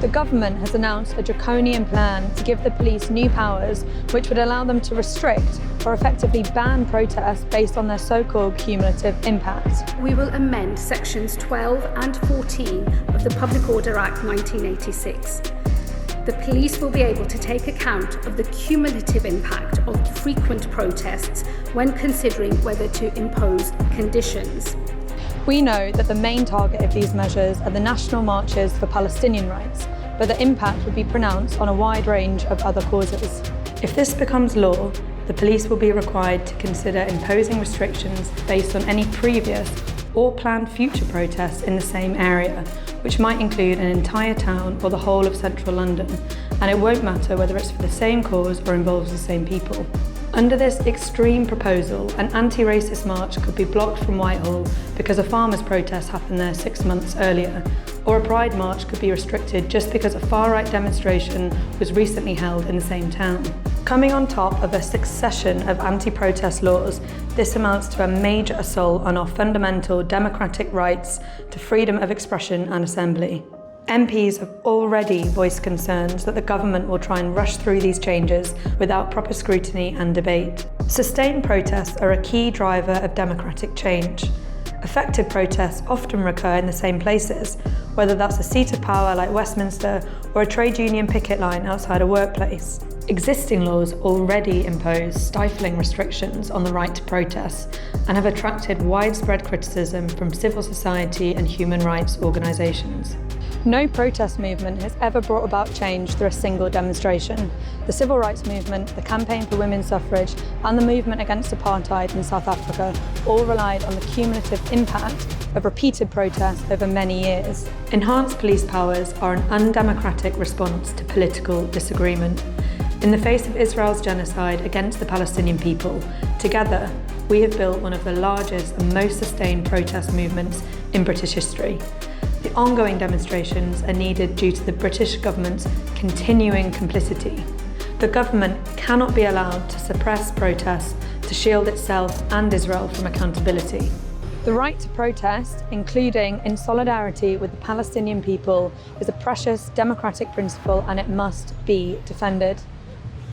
The government has announced a draconian plan to give the police new powers which would allow them to restrict or effectively ban protests based on their so-called cumulative impact. We will amend sections 12 and 14 of the Public Order Act 1986. The police will be able to take account of the cumulative impact of frequent protests when considering whether to impose conditions. We know that the main target of these measures are the national marches for Palestinian rights, but the impact would be pronounced on a wide range of other causes. If this becomes law, the police will be required to consider imposing restrictions based on any previous or planned future protests in the same area, which might include an entire town or the whole of central London, and it won't matter whether it's for the same cause or involves the same people. Under this extreme proposal, an anti-racist march could be blocked from Whitehall because a farmers' protest happened there 6 months earlier, or a pride march could be restricted just because a far-right demonstration was recently held in the same town. Coming on top of a succession of anti-protest laws, this amounts to a major assault on our fundamental democratic rights to freedom of expression and assembly. MPs have already voiced concerns that the government will try and rush through these changes without proper scrutiny and debate. Sustained protests are a key driver of democratic change. Effective protests often recur in the same places, whether that's a seat of power like Westminster or a trade union picket line outside a workplace. Existing laws already impose stifling restrictions on the right to protest and have attracted widespread criticism from civil society and human rights organisations. No protest movement has ever brought about change through a single demonstration. The civil rights movement, the campaign for women's suffrage, and the movement against apartheid in South Africa all relied on the cumulative impact of repeated protests over many years. Enhanced police powers are an undemocratic response to political disagreement. In the face of Israel's genocide against the Palestinian people, together we have built one of the largest and most sustained protest movements in British history. The ongoing demonstrations are needed due to the British government's continuing complicity. The government cannot be allowed to suppress protests to shield itself and Israel from accountability. The right to protest, including in solidarity with the Palestinian people, is a precious democratic principle and it must be defended.